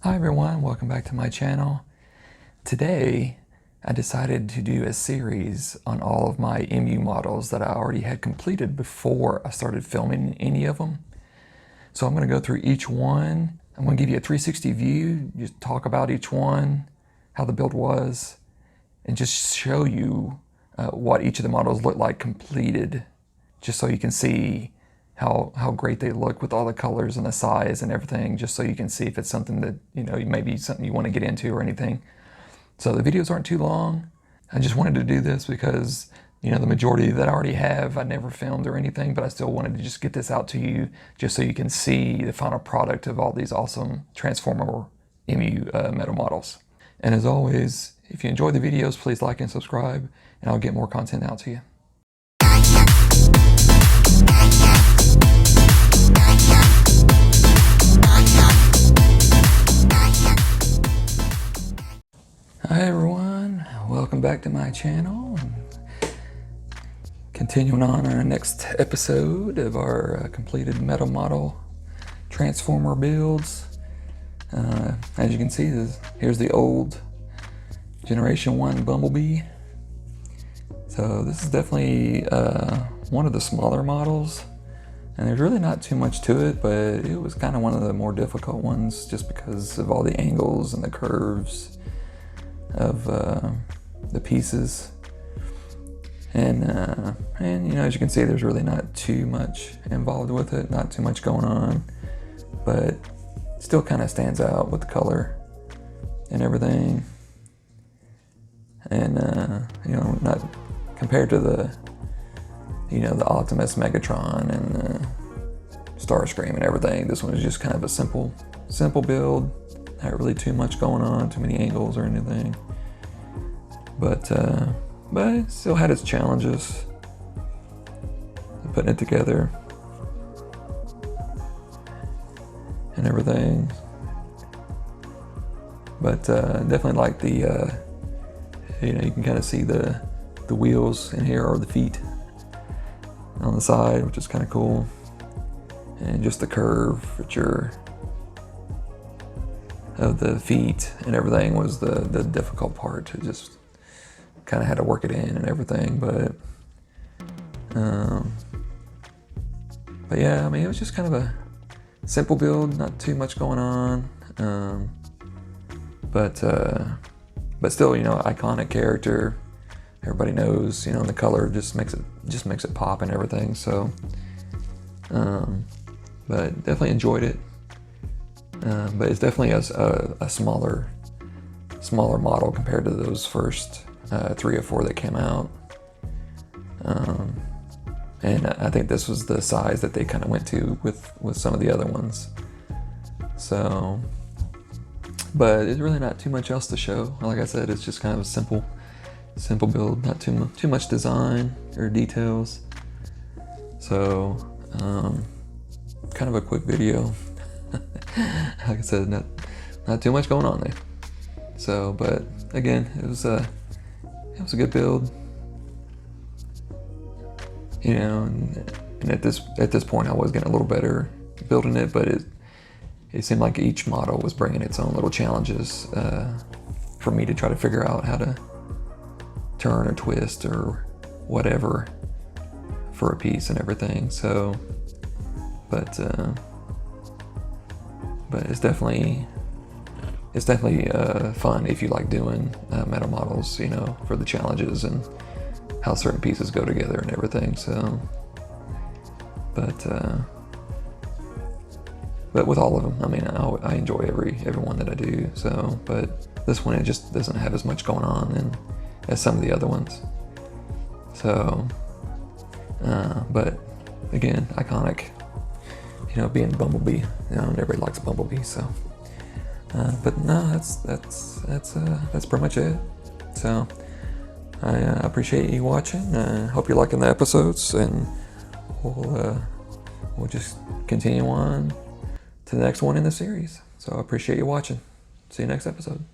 Hi everyone, welcome back to my channel. Today I decided to do a series on all of my MU models that I already had completed before I started filming any of them. So I'm going to go through each one. I'm going to give you a 360 view, just talk about each one, how the build was, and just show you what each of the models look like completed, just so you can see how great they look with all the colors and the size and everything, just so you can see if it's something that, maybe something you want to get into or anything. So the videos aren't too long. I just wanted to do this because, the majority that I already have, I never filmed or anything, but I still wanted to just get this out to you just so you can see the final product of all these awesome Transformer MU metal models. And as always, if you enjoy the videos, please like and subscribe, and I'll get more content out to you. Hi everyone, welcome back to my channel. Continuing on our next episode of our completed metal model transformer builds. As you can see, here's the old Generation 1 Bumblebee. So this is definitely one of the smaller models, and there's really not too much to it, but it was kind of one of the more difficult ones just because of all the angles and the curves of the pieces. And as you can see, there's really not too much involved with it, not too much going on, but still kind of stands out with the color and everything. And not compared to the the Optimus Megatron and Starscream and everything, this one is just kind of a simple build. Not really too much going on, too many angles or anything, but it still had its challenges putting it together and everything. But definitely like the you can kind of see the wheels in here, or the feet on the side, which is kind of cool, and just the curvature of the feet and everything was the difficult part. To just kind of had to work it in and everything, but yeah, I mean, it was just kind of a simple build, not too much going on, but still, iconic character. Everybody knows, and the color just makes it pop and everything. So, but definitely enjoyed it. But it's definitely a smaller model compared to those first 3 or 4 that came out. And I think this was the size that they kind of went to with some of the other ones. So, but it's really not too much else to show. Like I said, it's just kind of a simple build, not too much design or details. So, kind of a quick video. Like I said, not too much going on there. So, but again, it was a good build. And at this point, I was getting a little better building it, but it seemed like each model was bringing its own little challenges for me to try to figure out how to turn or twist or whatever for a piece and everything. So, but it's definitely fun if you like doing metal models, for the challenges and how certain pieces go together and everything. So, but with all of them, I mean, I enjoy every one that I do. So, but this one, it just doesn't have as much going on as some of the other ones. So, but again, iconic. Being Bumblebee, and everybody likes Bumblebee. So, but no, that's pretty much it. So, I appreciate you watching. Hope you're liking the episodes, and we'll just continue on to the next one in the series. So I appreciate you watching. See you next episode.